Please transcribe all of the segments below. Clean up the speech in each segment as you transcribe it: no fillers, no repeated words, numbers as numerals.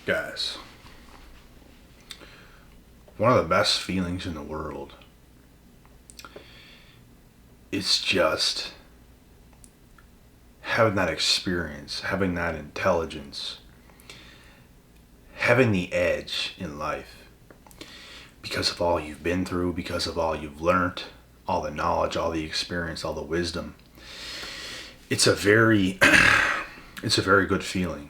Guys, one of the best feelings in the world is just having that experience, having that intelligence, having the edge in life because of all you've been through, because of all you've learned, all the knowledge, all the experience, all the wisdom. It's a very it's a very good feeling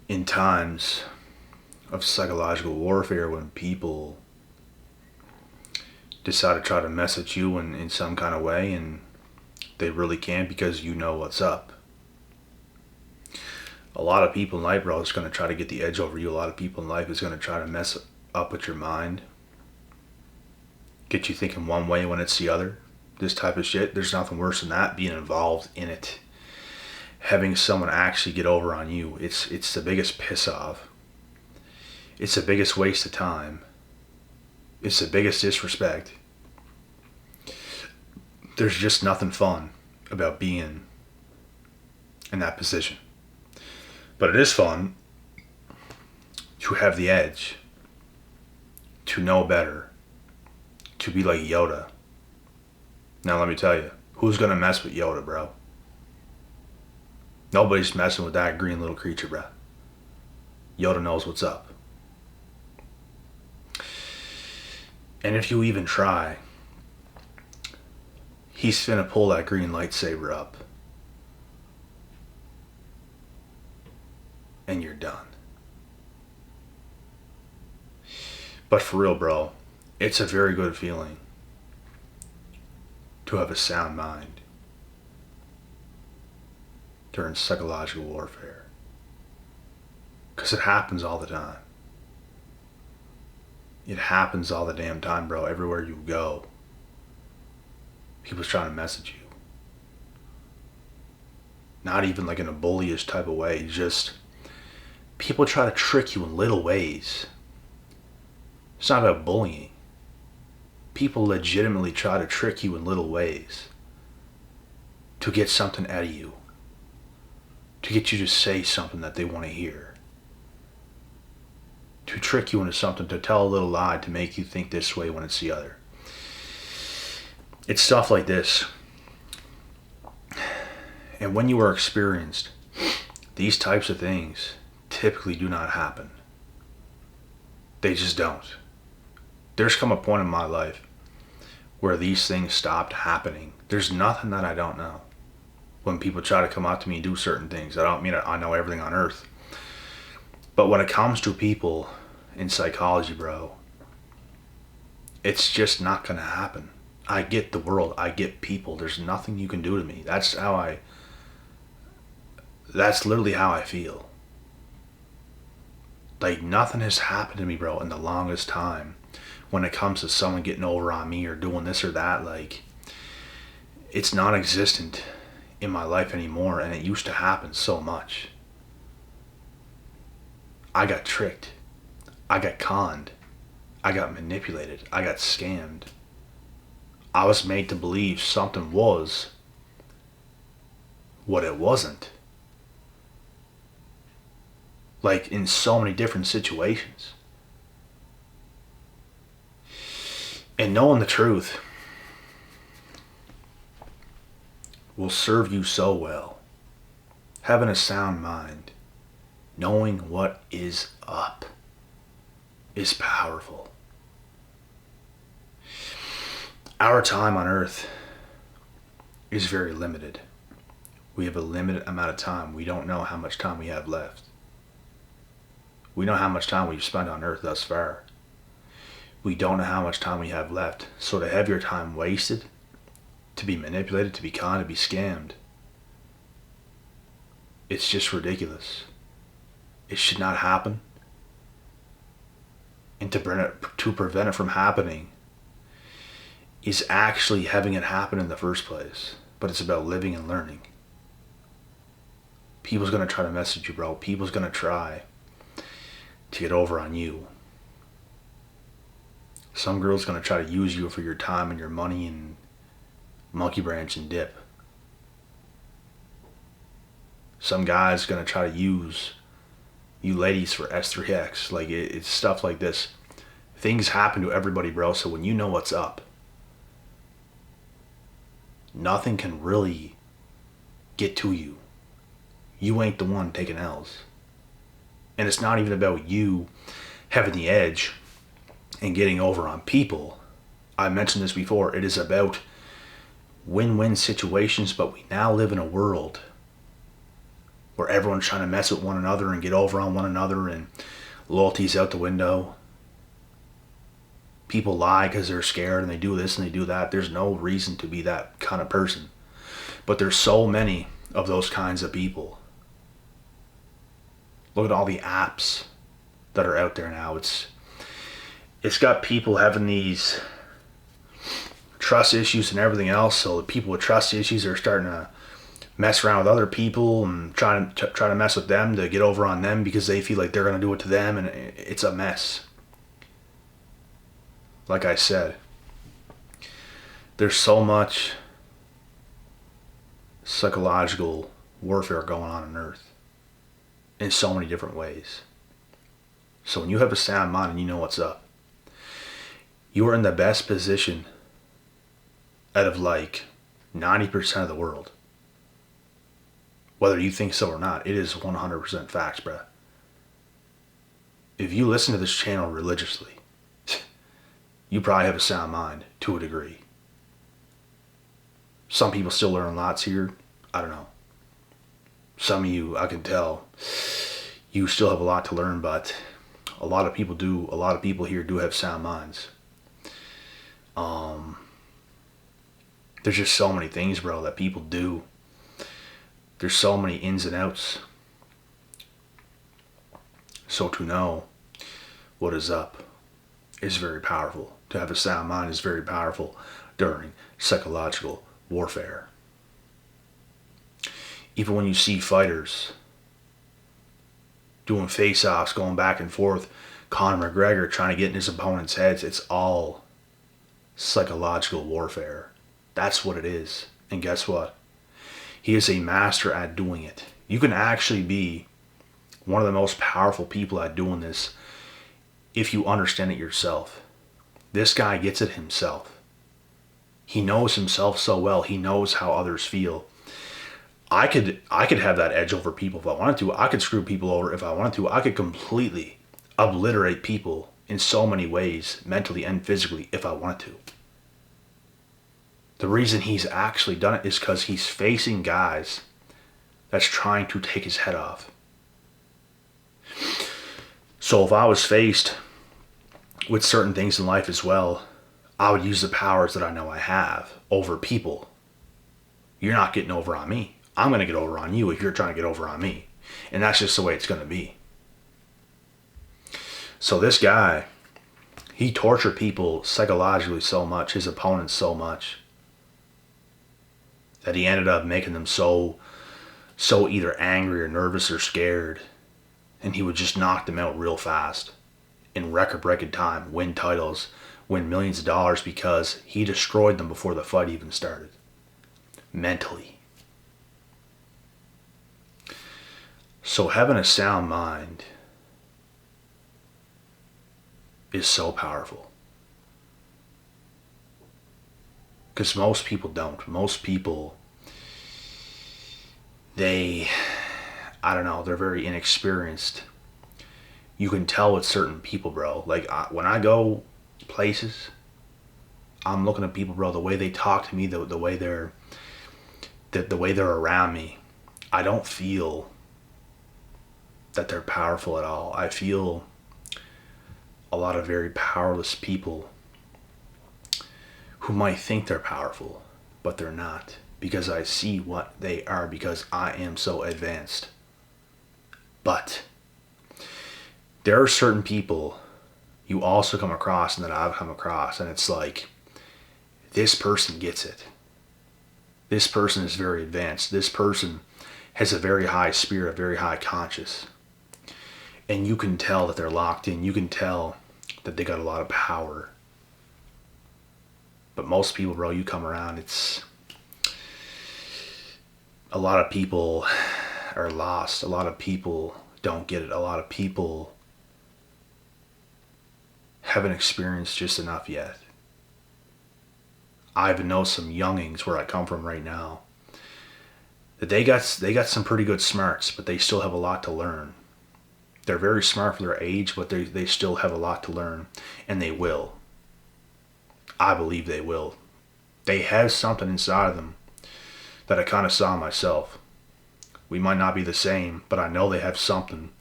in times of psychological warfare when people decide to try to mess at you in some kind of way, and they really can't because you know what's up. A lot of people in life, bro, is going to try to get the edge over you. A lot of people in life is going to try to mess up with your mind, get you thinking one way when it's the other. This type of shit, there's nothing worse than that, being involved in it. Having someone actually get over on you, it's the biggest piss off. It's the biggest waste of time. It's the biggest disrespect. There's just nothing fun about being in that position. But it is fun to have the edge, to know better, to be like Yoda. Now let me tell you, who's gonna mess with Yoda, bro? Nobody's messing with that green little creature, bro. Yoda knows what's up. And if you even try, he's finna pull that green lightsaber up. And you're done. But for real, bro, it's a very good feeling to have a sound mind during psychological warfare. Because it happens all the time. It happens all the damn time, bro. Everywhere you go, people's trying to message you. Not even like in a bullyish type of way. Just people try to trick you in little ways. It's not about bullying. People legitimately try to trick you in little ways to get something out of you, to get you to say something that they want to hear, to trick you into something, to tell a little lie to make you think this way when it's the other. It's stuff like this. And when you are experienced, these types of things typically do not happen. They just don't. There's come a point in my life where these things stopped happening. There's nothing that I don't know. When people try to come out to me and do certain things, I don't mean I know everything on earth. But when it comes to people in psychology, bro, it's just not gonna happen. I get the world. I get people. There's nothing you can do to me. That's literally how I feel. Like nothing has happened to me, bro, in the longest time. When it comes to someone getting over on me or doing this or that, like it's non-existent in my life anymore, and it used to happen so much. I got tricked. I got conned. I got manipulated. I got scammed. I was made to believe something was what it wasn't. Like in so many different situations. And knowing the truth will serve you so well. Having a sound mind, knowing what is up, is powerful. Our time on earth is very limited. We have a limited amount of time. We don't know how much time we have left. We know how much time we've spent on earth thus far. We don't know how much time we have left. So to have your time wasted, to be manipulated, to be conned, to be scammed, it's just ridiculous. It should not happen. And to prevent it from happening is actually having it happen in the first place. But it's about living and learning. People's going to try to message you, bro. People's going to try to get over on you. Some girl's going to try to use you for your time and your money and monkey branch and dip. Some guy's going to try to use you ladies for S3X. Like, it's stuff like this. Things happen to everybody, bro. So when you know what's up, nothing can really get to you. You ain't the one taking L's. And it's not even about you having the edge and getting over on people. I mentioned this before. It is about win-win situations, but we now live in a world where everyone's trying to mess with one another and get over on one another, and loyalty's out the window. People lie because they're scared, and they do this and they do that. There's no reason to be that kind of person. But there's so many of those kinds of people. Look at all the apps that are out there now. It's got people having these trust issues and everything else. So the people with trust issues are starting to mess around with other people and try to mess with them to get over on them because they feel like they're going to do it to them, and it's a mess. Like I said, there's so much psychological warfare going on Earth in so many different ways. So when you have a sound mind and you know what's up, you are in the best position out of like 90% of the world. Whether you think so or not, it is 100% facts, bruh. If you listen to this channel religiously, you probably have a sound mind to a degree. Some people still learn lots here. I don't know. Some of you, I can tell, you still have a lot to learn, but a lot of people do. A lot of people here do have sound minds. There's just so many things, bro, that people do. There's so many ins and outs. So to know what is up is very powerful. To have a sound mind is very powerful during psychological warfare. Even when you see fighters doing face-offs, going back and forth, Conor McGregor trying to get in his opponent's heads, it's all psychological warfare. That's what it is. And guess what? He is a master at doing it. You can actually be one of the most powerful people at doing this if you understand it yourself. This guy gets it himself. He knows himself so well. He knows how others feel. I could have that edge over people if I wanted to. I could screw people over if I wanted to. I could completely obliterate people in so many ways, mentally and physically, if I wanted to. The reason he's actually done it is because he's facing guys that's trying to take his head off. So if I was faced with certain things in life as well, I would use the powers that I know I have over people. You're not getting over on me. I'm going to get over on you if you're trying to get over on me. And that's just the way it's going to be. So this guy, he tortured people psychologically so much, his opponents so much, that he ended up making them so either angry or nervous or scared. And he would just knock them out real fast in record-breaking time, win titles, win millions of dollars because he destroyed them before the fight even started. Mentally. So having a sound mind is so powerful. Because most people don't. Most people, I don't know, they're very inexperienced. You can tell with certain people, bro. Like, when I go places, I'm looking at people, bro, the way they talk to me, the way they're around me, I don't feel that they're powerful at all. I feel a lot of very powerless people who might think they're powerful, but they're not, because I see what they are, because I am so advanced. But there are certain people you also come across and that I've come across, and it's like, this person gets it. This person is very advanced. This person has a very high spirit, a very high conscious. And you can tell that they're locked in. You can tell that they got a lot of power. But most people, bro, you come around, it's a lot of people are lost. A lot of people don't get it. A lot of people haven't experienced just enough yet. I even know some youngings where I come from right now that they got some pretty good smarts, but they still have a lot to learn. They're very smart for their age, but they still have a lot to learn, and they will. I believe they will. They have something inside of them that I kind of saw myself. We might not be the same, but I know they have something,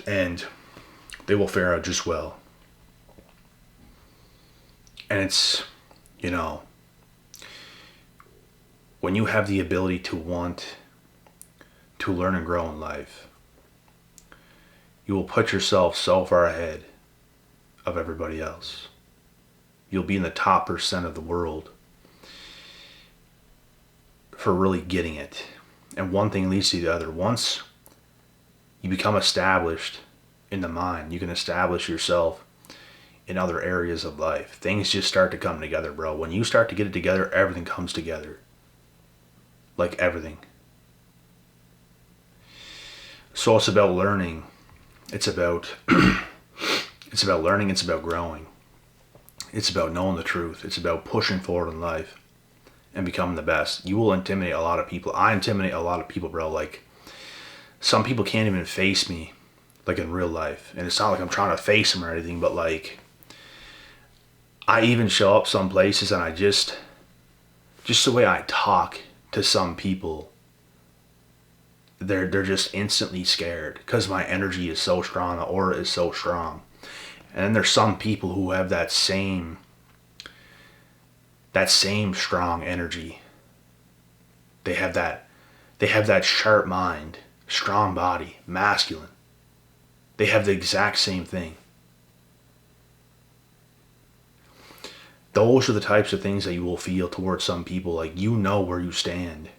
and they will fare out just well. And it's, when you have the ability to want to learn and grow in life, you will put yourself so far ahead of everybody else. You'll be in the top % of the world for really getting it. And one thing leads to the other. Once you become established in the mind, you can establish yourself in other areas of life. Things just start to come together, bro. When you start to get it together, everything comes together. Like everything. So it's about learning. It's about learning. It's about growing. It's about knowing the truth. It's about pushing forward in life and becoming the best. You will intimidate a lot of people. I intimidate a lot of people, bro. Like, some people can't even face me, like, in real life. And it's not like I'm trying to face them or anything, but, like, I even show up some places and I just the way I talk to some people, they're just instantly scared because my energy is so strong, the aura is so strong. And then there's some people who have that same strong energy. They have that sharp mind, strong body, masculine. They have the exact same thing. Those are the types of things that you will feel towards some people. Like, you know where you stand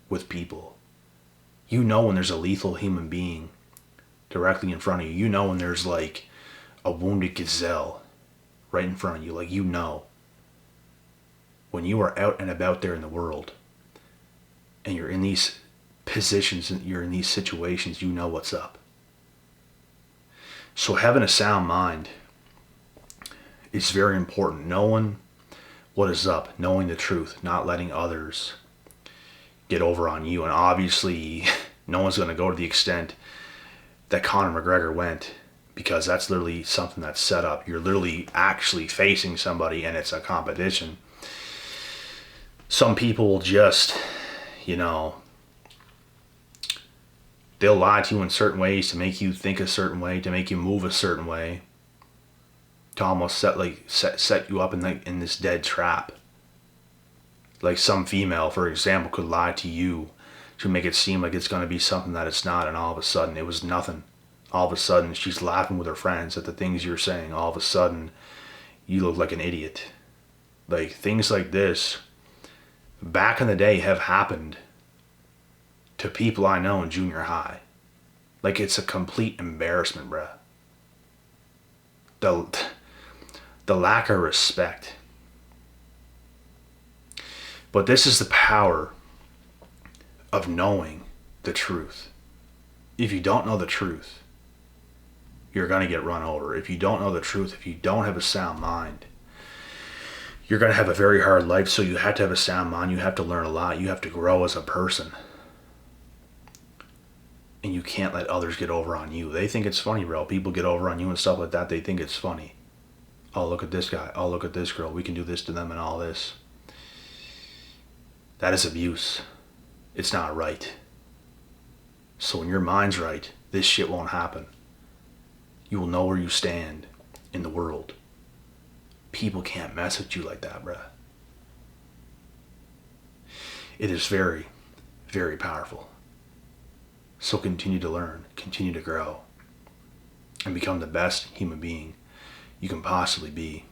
with people. You know when there's a lethal human being directly in front of you. You know when there's like a wounded gazelle right in front of you. Like, you know. When you are out and about there in the world and you're in these positions and you're in these situations, you know what's up. So having a sound mind is very important. Knowing what is up, knowing the truth, not letting others get over on you. And obviously, no one's going to go to the extent that Conor McGregor went, because that's literally something that's set up. You're literally actually facing somebody and it's a competition. Some people will just, they'll lie to you in certain ways to make you think a certain way, to make you move a certain way, to almost set you up in this dead trap. Like, some female, for example, could lie to you to make it seem like it's going to be something that it's not, and all of a sudden it was nothing. All of a sudden she's laughing with her friends at the things you're saying. All of a sudden you look like an idiot. Like, things like this back in the day have happened to people I know in junior high. Like, it's a complete embarrassment, bruh. The lack of respect. But this is the power of knowing the truth. If you don't know the truth, you're going to get run over. If you don't know the truth, if you don't have a sound mind, you're going to have a very hard life. So you have to have a sound mind. You have to learn a lot. You have to grow as a person. And you can't let others get over on you. They think it's funny, bro. People get over on you and stuff like that. They think it's funny. Oh, look at this guy. Oh, look at this girl. We can do this to them and all this. That is abuse. It's not right. So when your mind's right, this shit won't happen. You will know where you stand in the world. People can't mess with you like that, bruh. It is very, very powerful. So continue to learn, continue to grow, and become the best human being you can possibly be.